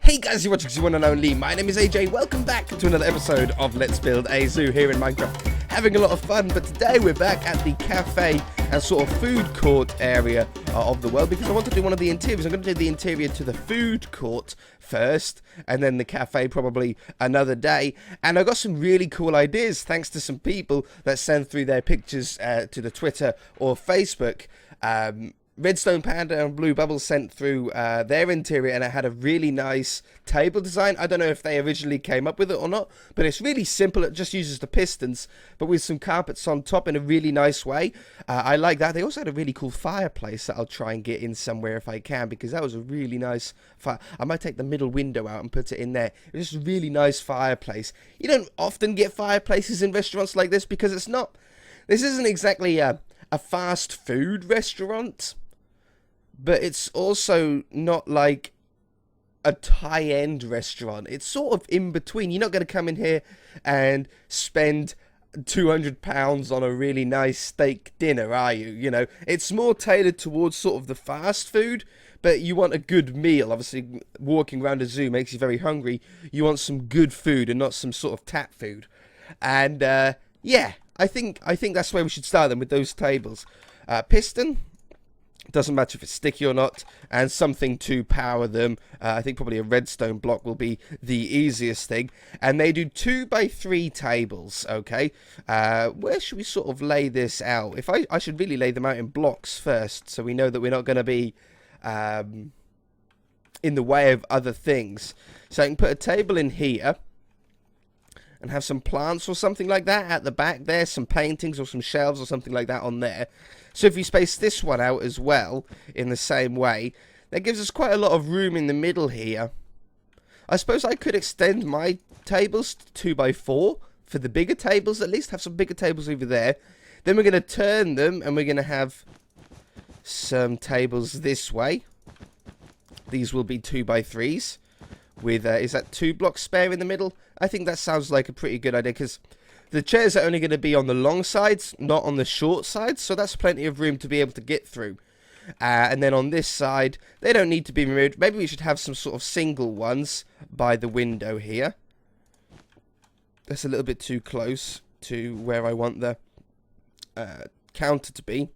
Hey guys, you're watching the one and only. My name is AJ. Welcome back to another episode of Let's Build a Zoo here in Minecraft. Having a lot of fun, but today we're back at the cafe and sort of food court area of the world because I want to do one of the interiors. I'm going to do the interior to the food court first and then the cafe probably another day. And I got some really cool ideas thanks to some people that send through their pictures to the Twitter or Facebook. Redstone Panda and Blue Bubble sent through their interior, and it had a really nice table design. I don't know if they originally came up with it or not, but it's really simple. It just uses the pistons, but with some carpets on top in a really nice way. I like that. They also had a really cool fireplace that I'll try and get in somewhere if I can, because that was a really nice fire. I might take the middle window out and put it in there. It's just a really nice fireplace. You don't often get fireplaces in restaurants like this because it's not... This isn't exactly a fast food restaurant. But it's also not like a high-end restaurant. It's sort of in between. You're not going to come in here and spend £200 on a really nice steak dinner, are you? You know, it's more tailored towards sort of the fast food, but you want a good meal. Obviously, walking around a zoo makes you very hungry. You want some good food and not some sort of tap food. And, yeah, I think that's where we should start them, with those tables. Piston. Doesn't matter if it's sticky or not, and something to power them. I think probably a redstone block will be the easiest thing. And they do 2x3 tables, okay? Where should we sort of lay this out? I should really lay them out in blocks first, so we know that we're not going to be in the way of other things. So I can put a table in here and have some plants or something like that at the back there, some paintings or some shelves or something like that on there. So if we space this one out as well in the same way, that gives us quite a lot of room in the middle here. I suppose I could extend my tables to 2x4 for the bigger tables, at least have some bigger tables over there. Then we're going to turn them and we're going to have some tables this way. These will be 2x3s with, is that 2 blocks spare in the middle? I think that sounds like a pretty good idea because the chairs are only going to be on the long sides, not on the short sides, so that's plenty of room to be able to get through. And then on this side, they don't need to be removed. Maybe we should have some sort of single ones by the window here. That's a little bit too close to where I want the counter to be.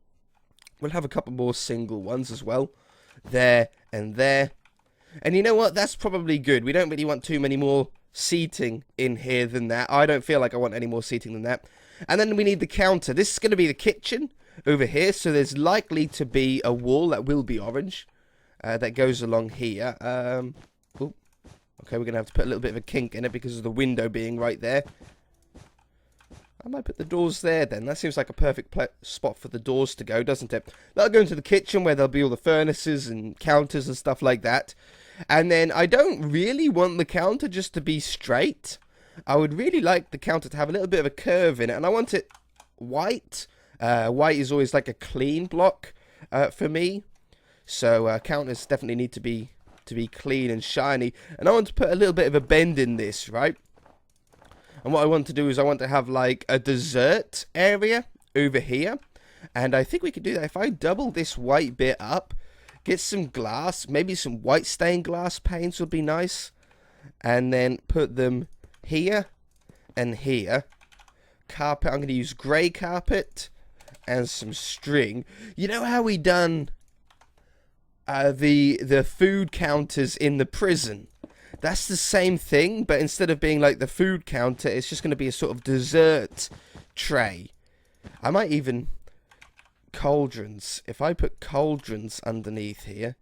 We'll have a couple more single ones as well. There and there. And you know what? That's probably good. We don't really want too many more seating in here than that. I don't feel like I want any more seating than that. And then we need the counter. This is going to be the kitchen over here, so there's likely to be a wall that will be orange that goes along here. Okay, we're going to have to put a little bit of a kink in it because of the window being right there. I might put the doors there then. That seems like a perfect spot for the doors to go, doesn't it? That'll go into the kitchen where there'll be all the furnaces and counters and stuff like that. And then I don't really want the counter just to be straight. I would really like the counter to have a little bit of a curve in it. And I want it white. White is always like a clean block for me. So counters definitely need to be clean and shiny. And I want to put a little bit of a bend in this, right? And what I want to do is I want to have like a dessert area over here. And I think we could do that if I double this white bit up. Get some glass, maybe some white stained glass paints would be nice. And then put them here and here. Carpet, I'm going to use grey carpet and some string. You know how we done the food counters in the prison? That's the same thing, but instead of being like the food counter, it's just going to be a sort of dessert tray. I might even... Cauldrons. If I put cauldrons underneath here.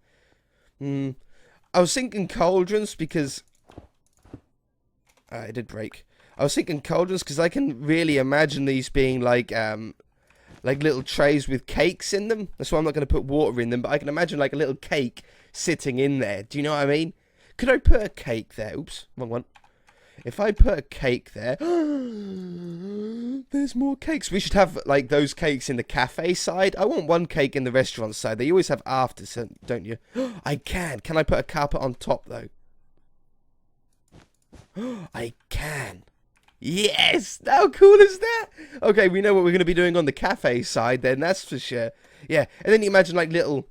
I was thinking cauldrons because... it did break. I was thinking cauldrons because I can really imagine these being like little trays with cakes in them. That's why I'm not going to put water in them, but I can imagine like a little cake sitting in there. Do you know what I mean? Could I put a cake there? Oops, wrong one. If I put a cake there, there's more cakes. We should have like those cakes in the cafe side. I want one cake in the restaurant side. They always have afters, don't you? I can. Can I put a carpet on top though? I can. Yes! How cool is that? Okay, we know what we're going to be doing on the cafe side then, that's for sure. Yeah, and then you imagine like little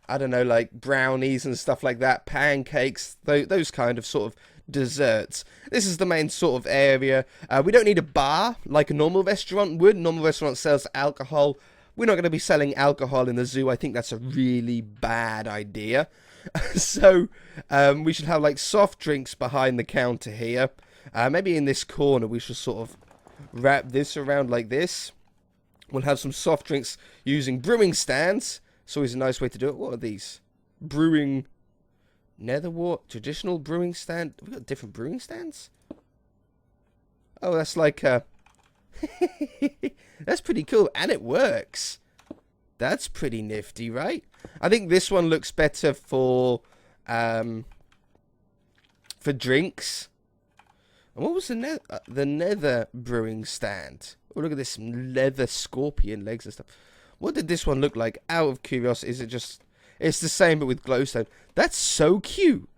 I don't know, like brownies and stuff like that, pancakes, those kind of sort of desserts. This is the main sort of area. We don't need a bar like a normal restaurant would. Normal restaurant sells alcohol. We're not going to be selling alcohol in the zoo. I think that's a really bad idea. So we should have like soft drinks behind the counter here. Maybe in this corner we should sort of wrap this around like this. We'll have some soft drinks using brewing stands. It's always a nice way to do it. What are these? Brewing... Netherwart, traditional brewing stand. Have we got different brewing stands? Oh, that's like that's pretty cool, and it works. That's pretty nifty, right? I think this one looks better for drinks. And what was the nether brewing stand? Oh, look at this leather scorpion legs and stuff. What did this one look like? Out of curiosity, is it just... It's the same, but with glowstone. That's so cute.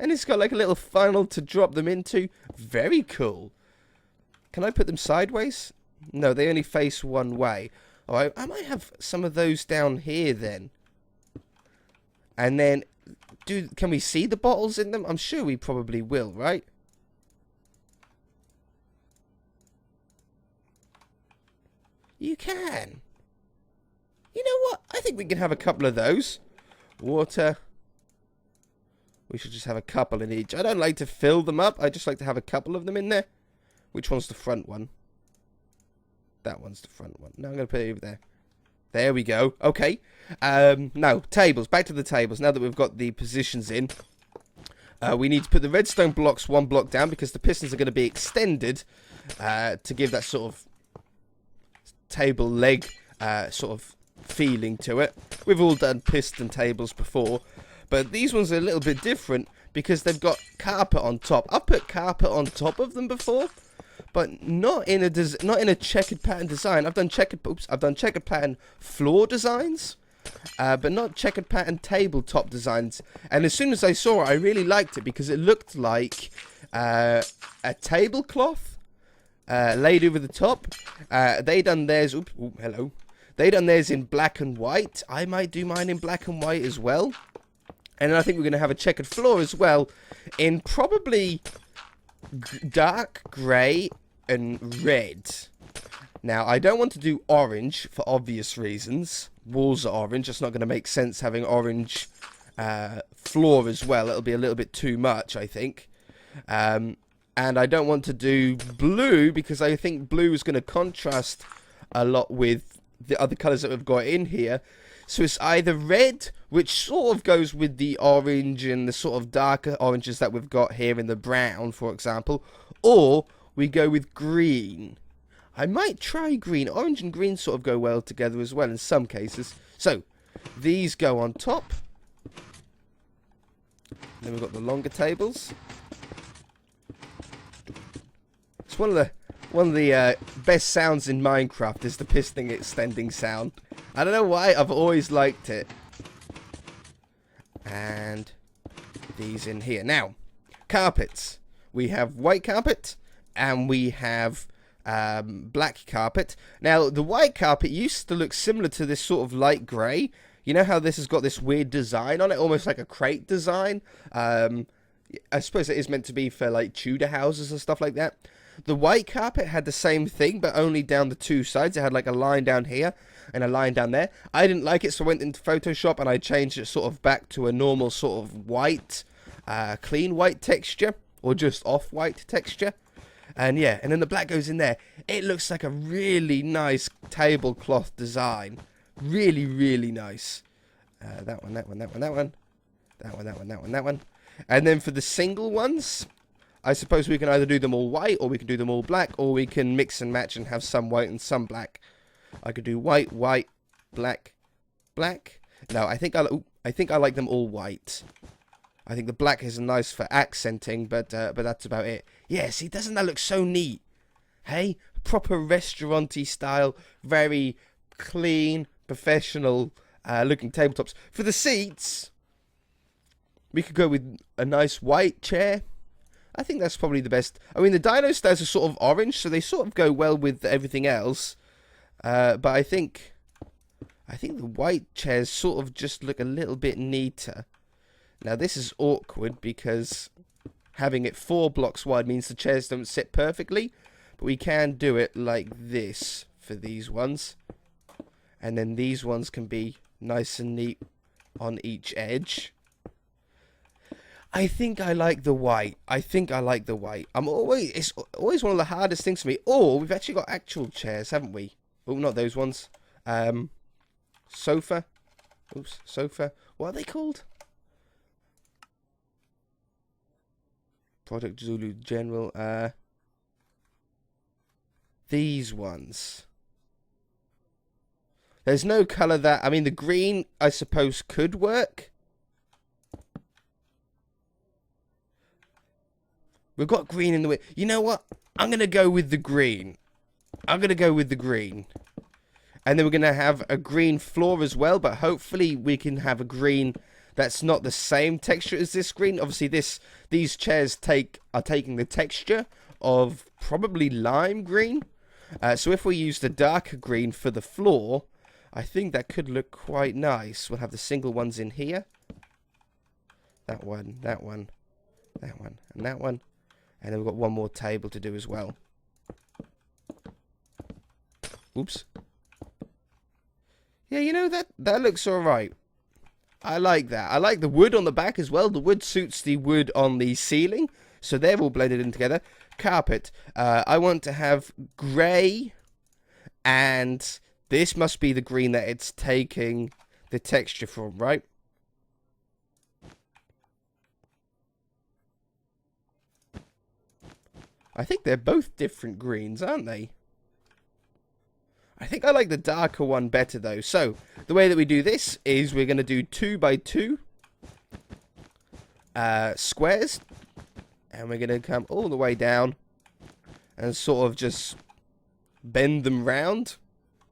And it's got like a little funnel to drop them into. Very cool. Can I put them sideways? No, they only face one way. Alright, I might have some of those down here then. And then, can we see the bottles in them? I'm sure we probably will, right? You can. You know what? I think we can have a couple of those. Water. We should just have a couple in each. I don't like to fill them up. I just like to have a couple of them in there. Which one's the front one? That one's the front one. No, I'm going to put it over there. There we go. Okay. Now, tables. Back to the tables. Now that we've got the positions in. We need to put the redstone blocks one block down because the pistons are going to be extended to give that sort of table leg sort of feeling to it. We've all done piston tables before, but these ones are a little bit different because they've got carpet on top. I've put carpet on top of them before, but not in a checkered pattern design. I've done checkered pattern floor designs, but not checkered pattern tabletop designs. And as soon as I saw it, I really liked it because it looked like a tablecloth laid over the top. They done theirs. Oops, hello. They done theirs in black and white. I might do mine in black and white as well. And then I think we're going to have a checkered floor as well in probably dark grey and red. Now, I don't want to do orange for obvious reasons. Walls are orange. It's not going to make sense having orange floor as well. It'll be a little bit too much, I think. And I don't want to do blue because I think blue is going to contrast a lot with the other colours that we've got in here. So it's either red, which sort of goes with the orange and the sort of darker oranges that we've got here in the brown, for example, or we go with green. I might try green. Orange and green sort of go well together as well in some cases. So these go on top. Then we've got the longer tables. It's one of the best sounds in Minecraft is the piston extending sound. I don't know why, I've always liked it. And these in here. Now, carpets. We have white carpet and we have black carpet. Now, the white carpet used to look similar to this sort of light grey. You know how this has got this weird design on it, almost like a crate design? I suppose it is meant to be for like Tudor houses and stuff like that. The white carpet had the same thing, but only down the two sides. It had like a line down here and a line down there. I didn't like it, so I went into Photoshop and I changed it sort of back to a normal sort of white, clean white texture, or just off-white texture. And yeah, and then the black goes in there. It looks like a really nice tablecloth design. Really, really nice. That one, that one, that one, that one. That one, that one, that one, that one. And then for the single ones, I suppose we can either do them all white, or we can do them all black, or we can mix and match and have some white and some black. I could do white, white, black, black. No, I think I like them all white. I think the black is nice for accenting, but that's about it. Yeah, see, doesn't that look so neat? Hey, proper restaurant-y style, very clean, professional looking tabletops. For the seats, we could go with a nice white chair. I think that's probably the best. I mean, the dino stairs are sort of orange, so they sort of go well with everything else. But I think I think the white chairs sort of just look a little bit neater. Now this is awkward because having it 4 blocks wide means the chairs don't sit perfectly. But we can do it like this for these ones. And then these ones can be nice and neat on each edge. I think I like the white. It's always one of the hardest things for me. Oh, we've actually got actual chairs, haven't we? Oh, not those ones. Sofa. Oops, sofa. What are they called? Product Zulu General. These ones. There's no colour that... I mean, the green, I suppose, could work. We've got green in the way. You know what? I'm going to go with the green. And then we're going to have a green floor as well. But hopefully we can have a green that's not the same texture as this green. Obviously, these chairs are taking the texture of probably lime green. So if we use the darker green for the floor, I think that could look quite nice. We'll have the single ones in here. That one, that one, that one, and that one. And then we've got one more table to do as well. Oops. Yeah, you know, that looks alright. I like that. I like the wood on the back as well. The wood suits the wood on the ceiling. So they're all blended in together. Carpet. I want to have grey. And this must be the green that it's taking the texture from, right? I think they're both different greens, aren't they? I think I like the darker one better, though. So, the way that we do this is we're going to do 2 by 2 squares. And we're going to come all the way down and sort of just bend them round.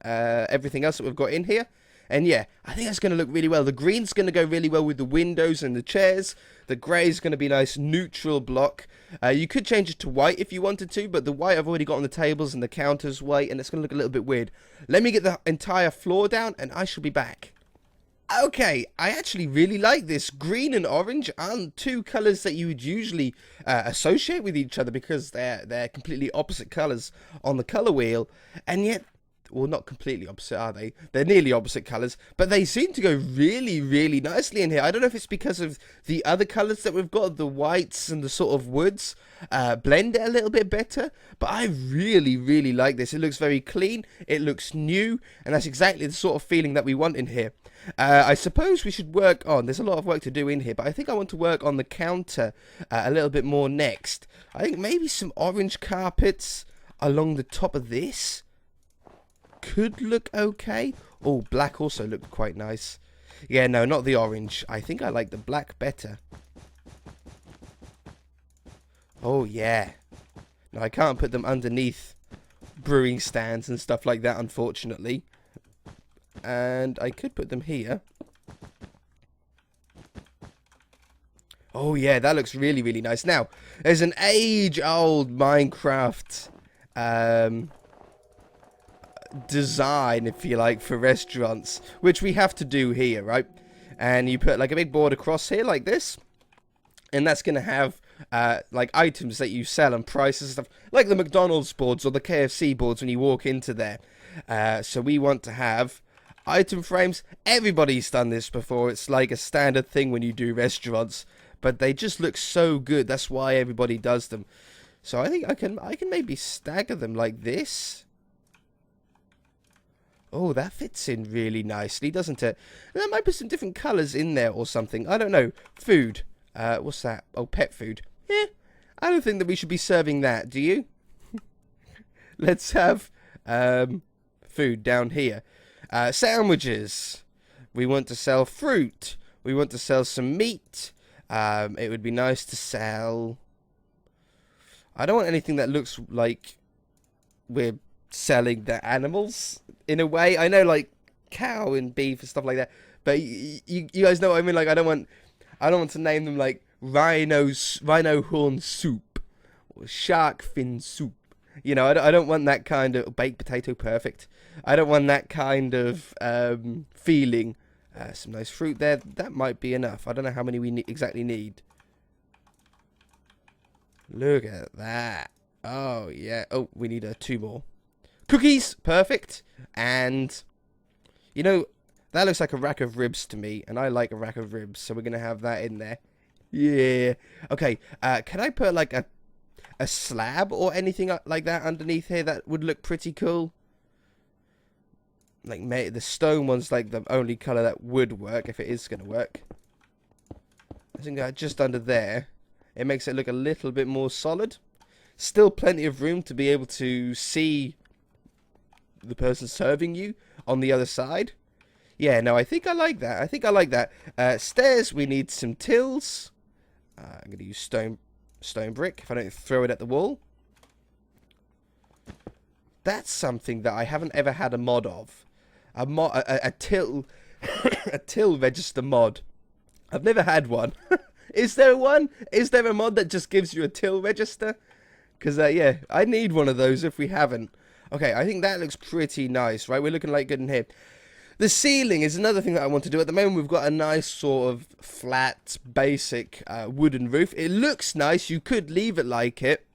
Everything else that we've got in here. And yeah, I think that's going to look really well. The green's going to go really well with the windows and the chairs. The grey is going to be a nice neutral block. You could change it to white if you wanted to, but the white I've already got on the tables and the counters white, and it's going to look a little bit weird. Let me get the entire floor down, and I shall be back. Okay, I actually really like this. Green and orange aren't two colours that you would usually associate with each other because they're completely opposite colours on the colour wheel, and yet... Well, not completely opposite, are they? They're nearly opposite colours, but they seem to go really, really nicely in here. I don't know if it's because of the other colours that we've got, the whites and the sort of woods, blend it a little bit better, but I really, really like this. It looks very clean, it looks new, and that's exactly the sort of feeling that we want in here. I suppose we should work on, there's a lot of work to do in here, but I think I want to work on the counter a little bit more next. I think maybe some orange carpets along the top of this could look okay. Oh, black also looked quite nice. Yeah, no, not the orange. I think I like the black better. Oh, yeah. No, I can't put them underneath brewing stands and stuff like that, unfortunately. And I could put them here. Oh, yeah, that looks really, really nice. Now, there's an age-old Minecraft... design, if you like, for restaurants, which we have to do here, right? And you put like a big board across here like this, and that's going to have like items that you sell and prices and stuff, like the McDonald's boards or the KFC boards when you walk into there. So we want to have item frames. Everybody's done this before. It's like a standard thing when you do restaurants, but they just look so good. That's why everybody does them. So I think I can maybe stagger them like this. Oh, that fits in really nicely, doesn't it? And I might put some different colours in there or something. I don't know. Food. What's that? Oh, pet food. Eh, I don't think that we should be serving that, do you? Let's have food down here. Sandwiches. We want to sell fruit. We want to sell some meat. It would be nice to sell... I don't want anything that looks like we're selling the animals in a way. I know, like cow and beef and stuff like that, but you guys know what I mean. Like I don't want to name them like rhino horn soup or shark fin soup. You know, I don't want that kind of baked potato. Perfect. I don't want that kind of feeling. Some nice fruit there. That might be enough. I don't know how many we exactly need. Look at that. Oh, yeah. Oh, we need 2 more. Cookies. Perfect. And, you know, that looks like a rack of ribs to me. And I like a rack of ribs. So we're going to have that in there. Yeah. Okay. Can I put like a slab or anything like that underneath here? That would look pretty cool. Like, the stone one's like the only colour that would work, if it is going to work. I think just under there, it makes it look a little bit more solid. Still plenty of room to be able to see the person serving you on the other side. Yeah, no, I think I like that. I think I like that. Stairs, we need some tills. I'm going to use stone brick if I don't throw it at the wall. That's something that I haven't ever had a mod of. A till a till register mod. I've never had one. Is there one? Is there a mod that just gives you a till register? Because yeah, I need one of those if we haven't. Okay, I think that looks pretty nice, right? We're looking like good in here. The ceiling is another thing that I want to do. At the moment, we've got a nice sort of flat, basic wooden roof. It looks nice. You could leave it like it.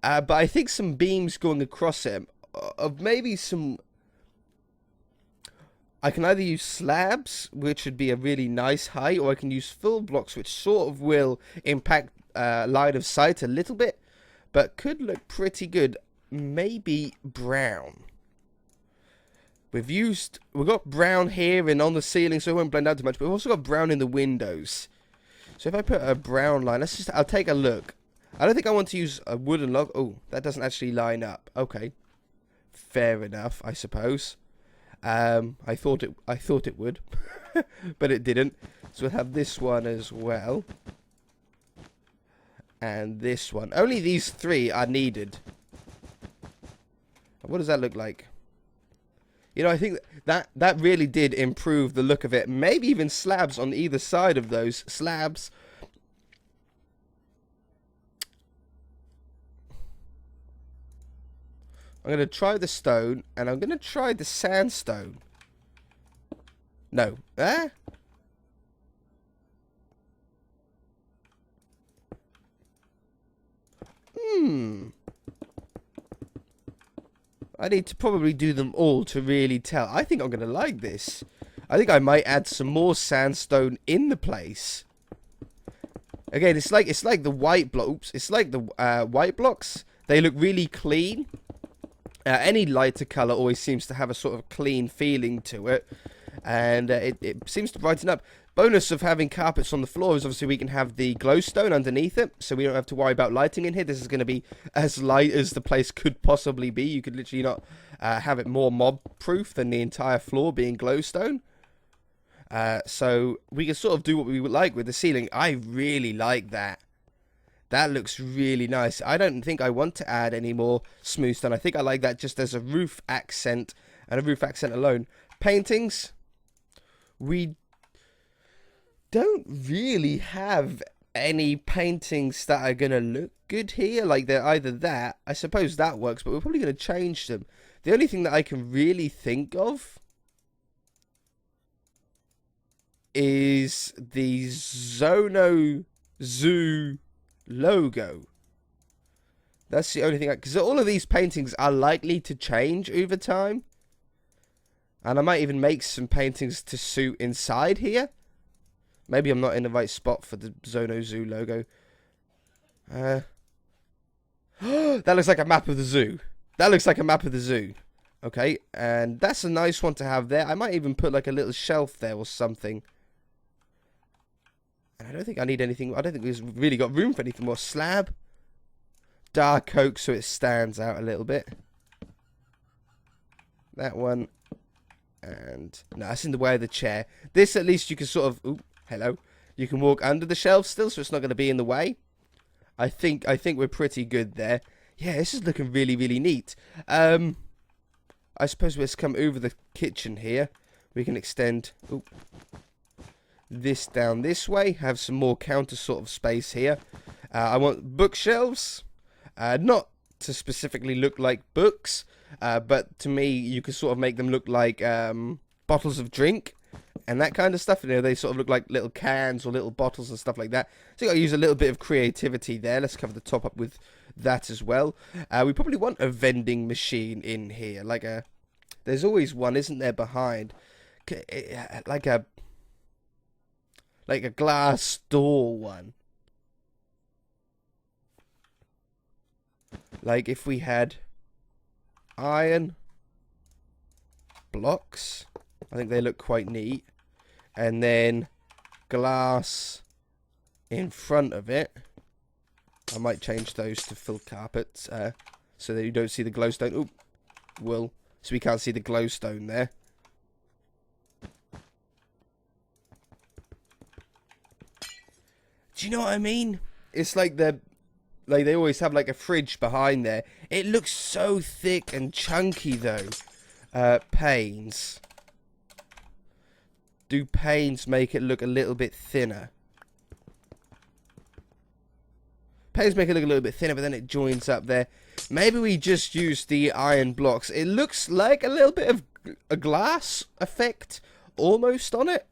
But I think some beams going across it, of maybe some... I can either use slabs, which would be a really nice height, or I can use full blocks, which sort of will impact line of sight a little bit, but could look pretty good. Maybe brown. We've got brown here and on the ceiling, so it won't blend out too much, but we've also got brown in the windows. So if I put a brown line, I'll take a look. I don't think I want to use a wooden log. Oh, that doesn't actually line up. Okay. Fair enough, I suppose. I thought it would, but it didn't. So we'll have this one as well. And this one. Only these 3 are needed. What does that look like? You know, I think that really did improve the look of it. Maybe even slabs on either side of those slabs. I'm going to try the stone, and I'm going to try the sandstone. No. Ah? I need to probably do them all to really tell. I think I'm going to like this. I think I might add some more sandstone in the place. Again, it's like the white blocks. It's like the white blocks. They look really clean. Any lighter colour always seems to have a sort of clean feeling to it. And it seems to brighten up. Bonus of having carpets on the floor is obviously we can have the glowstone underneath it. So we don't have to worry about lighting in here. This is going to be as light as the place could possibly be. You could literally not have it more mob-proof than the entire floor being glowstone. So we can sort of do what we would like with the ceiling. I really like that. That looks really nice. I don't think I want to add any more smooth stone. I think I like that just as a roof accent and a roof accent alone. Paintings. We don't really have any paintings that are going to look good here. Like, they're either that. I suppose that works, but we're probably going to change them. The only thing that I can really think of is the Zono Zoo logo. That's the only thing, because all of these paintings are likely to change over time, and I might even make some paintings to suit inside here. Maybe I'm not in the right spot for the Zono Zoo logo. That looks like a map of the zoo. That looks like a map of the zoo. Okay, and that's a nice one to have there. I might even put like a little shelf there or something. And I don't think I need anything. I don't think we've really got room for anything more. Slab. Dark oak so it stands out a little bit. That one. And no, that's in the way of the chair. This at least you can sort of... Ooh, hello. You can walk under the shelf still, so it's not going to be in the way. I think we're pretty good there. Yeah, this is looking really, really neat. I suppose let's come over the kitchen here. We can extend... Ooh, this down this way, have some more counter sort of space here. I want bookshelves, not to specifically look like books, but to me, you could sort of make them look like bottles of drink and that kind of stuff. You know, they sort of look like little cans or little bottles and stuff like that. So you got to use a little bit of creativity there. Let's cover the top up with that as well. We probably want a vending machine in here, like a. There's always one, isn't there, behind, like a glass door one. Like if we had iron blocks, I think they look quite neat, and then glass in front of it. I might change those to full carpets, so that you don't see the glowstone. Oop, wool, so we can't see the glowstone there. Do you know what I mean? It's like they always have like a fridge behind there. It looks so thick and chunky though. Panes. Do panes make it look a little bit thinner? Panes make it look a little bit thinner, but then it joins up there. Maybe we just use the iron blocks. It looks like a little bit of a glass effect almost on it.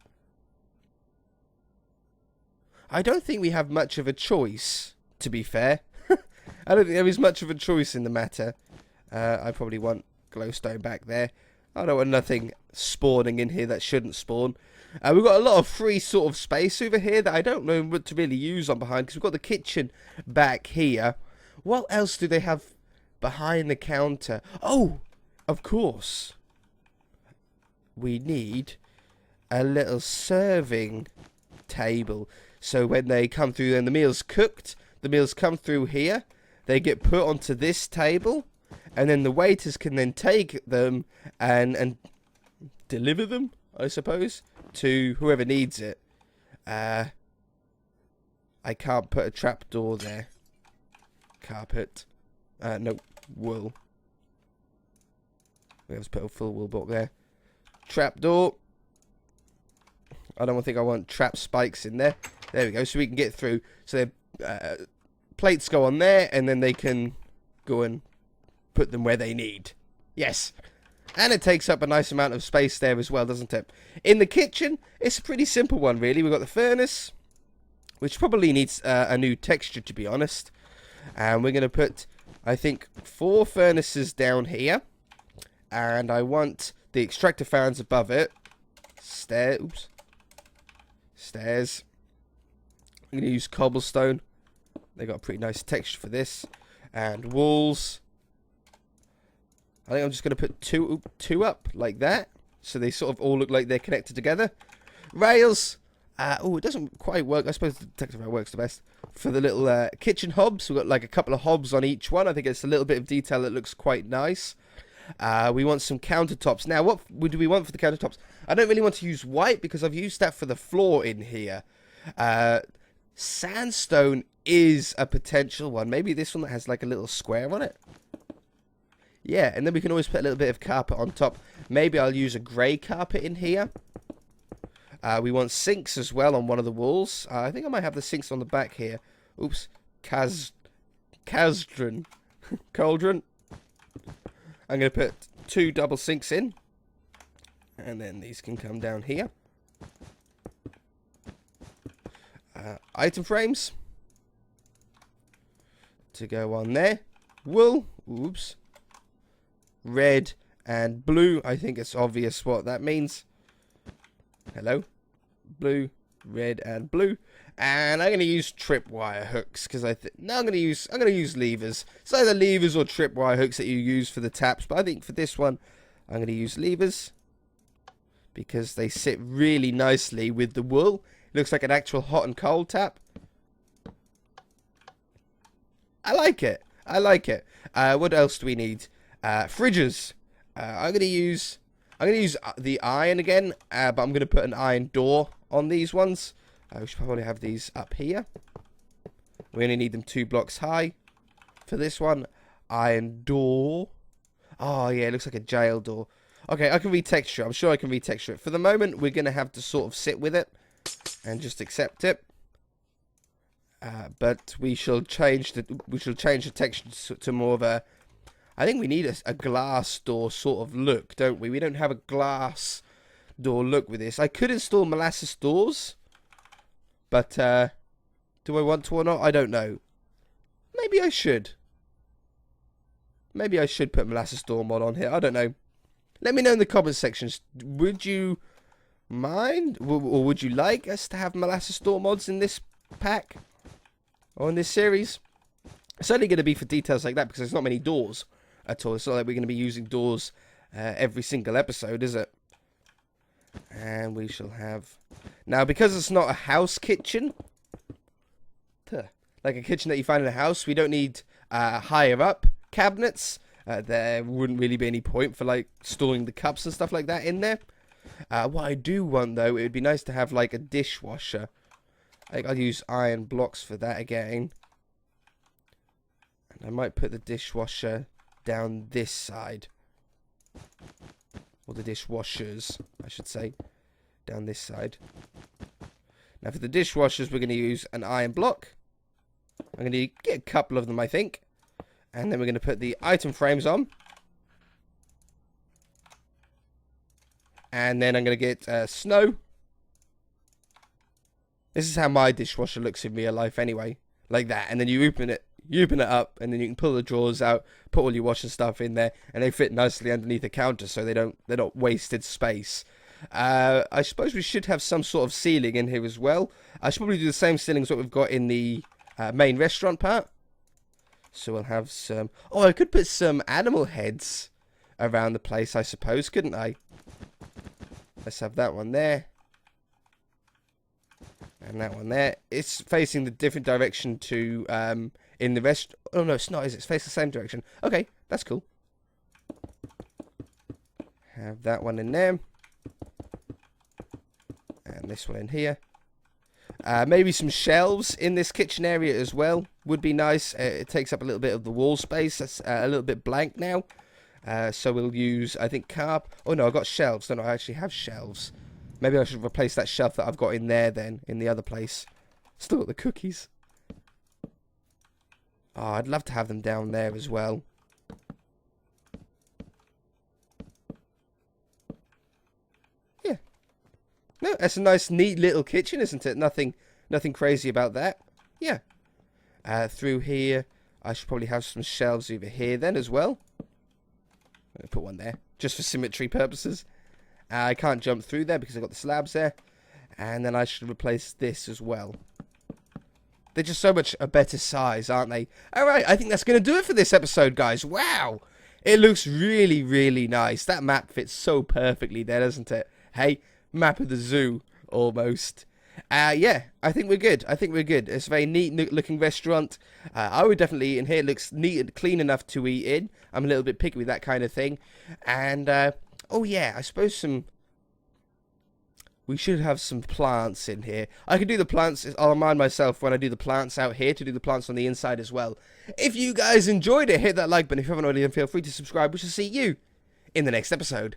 I don't think we have much of a choice, to be fair. I don't think there is much of a choice in the matter. I probably want glowstone back there. I don't want nothing spawning in here that shouldn't spawn. We've got a lot of free sort of space over here that I don't know what to really use on behind, because we've got the kitchen back here. What else do they have behind the counter? Oh, of course. We need a little serving table. So when they come through and the meal's cooked, the meals come through here. They get put onto this table. And then the waiters can then take them and deliver them, I suppose, to whoever needs it. I can't put a trapdoor there. Carpet. No, wool. We have to put a full wool block there. Trapdoor. I don't think I want trap spikes in there. There we go, so we can get through. So plates go on there, and then they can go and put them where they need. Yes. And it takes up a nice amount of space there as well, doesn't it? In the kitchen, it's a pretty simple one, really. We've got the furnace, which probably needs a new texture, to be honest. And we're going to put, I think, 4 furnaces down here. And I want the extractor fans above it. Stairs. I'm going to use cobblestone. They got a pretty nice texture for this. And walls. I think I'm just going to put two up like that. So they sort of all look like they're connected together. Rails. Oh, it doesn't quite work. I suppose the detector rail works the best. For the little kitchen hobs. We've got like a couple of hobs on each one. I think it's a little bit of detail that looks quite nice. We want some countertops. Now, what do we want for the countertops? I don't really want to use white because I've used that for the floor in here. Sandstone is a potential one. Maybe this one that has like a little square on it. Yeah, and then we can always put a little bit of carpet on top. Maybe I'll use a grey carpet in here. We want sinks as well on one of the walls. I think I might have the sinks on the back here. Oops. Cauldron. Cauldron. I'm going to put 2 double sinks in. And then these can come down here. Item frames. To go on there. Wool. Oops. Red and blue. I think it's obvious what that means. Hello. Blue, red, and blue. And I'm going to use tripwire hooks because I'm going to use levers. It's either levers or tripwire hooks that you use for the taps, but I think for this one I'm going to use levers because they sit really nicely with the wool. It looks like an actual hot and cold tap. I like it. I like it. What else do we need? Fridges. I'm going to use the iron again, but I'm going to put an iron door on these ones. We should probably have these up here. We only need them 2 blocks high for this one. Iron door. Oh, yeah, it looks like a jail door. Okay, I can retexture it. I'm sure I can retexture it. For the moment, we're going to have to sort of sit with it and just accept it. But we shall change the texture to more of a. I think we need a glass door sort of look, don't we? We don't have a glass door look with this. I could install molasses doors, but do I want to or not? I don't know. Maybe I should. Maybe I should put molasses door mod on here. I don't know. Let me know in the comment sections. Would you mind, or would you like us to have molasses door mods in this pack or in this series? It's only going to be for details like that because there's not many doors at all. It's not like we're going to be using doors every single episode, is it? And we shall have... Now, because it's not a house kitchen, like a kitchen that you find in a house, we don't need higher up cabinets. There wouldn't really be any point for like storing the cups and stuff like that in there. What I do want, though, it would be nice to have like a dishwasher. I think I'll use iron blocks for that again. And I might put the dishwasher down this side. Or the dishwashers, I should say, down this side. Now for the dishwashers, we're going to use an iron block. I'm going to get a couple of them, I think. And then we're going to put the item frames on. And then I'm going to get snow. This is how my dishwasher looks in real life anyway. Like that. And then you open it up, and then you can pull the drawers out, put all your washing stuff in there, and they fit nicely underneath the counter, so they're not wasted space. I suppose we should have some sort of ceiling in here as well. I should probably do the same ceiling as what we've got in the main restaurant part. So we'll have some... Oh, I could put some animal heads around the place, I suppose, couldn't I? Let's have that one there. And that one there. It's facing the different direction to... in the rest... Oh, no, it's not, is it? It's facing the same direction. Okay, that's cool. Have that one in there. And this one in here. Maybe some shelves in this kitchen area as well would be nice. It takes up a little bit of the wall space. That's a little bit blank now. So we'll use, I think, carp. Oh, no, I've got shelves. Don't I actually have shelves? Maybe I should replace that shelf that I've got in there then, in the other place. Still got the cookies. Oh, I'd love to have them down there as well. Yeah. No, that's a nice, neat little kitchen, isn't it? Nothing crazy about that. Yeah. Through here, I should probably have some shelves over here then as well. I'm going to put one there, just for symmetry purposes. I can't jump through there because I've got the slabs there. And then I should replace this as well. They're just so much a better size, aren't they? Alright, I think that's going to do it for this episode, guys. Wow! It looks really, really nice. That map fits so perfectly there, doesn't it? Hey, map of the zoo, almost. Yeah, I think we're good. It's a very neat looking restaurant. I would definitely eat in here. It looks neat and clean enough to eat in. I'm a little bit picky with that kind of thing. And, oh yeah, I suppose we should have some plants in here. I could do the plants. I'll remind myself when I do the plants out here to do the plants on the inside as well. If you guys enjoyed it, hit that like button. If you haven't already, then feel free to subscribe. We shall see you in the next episode.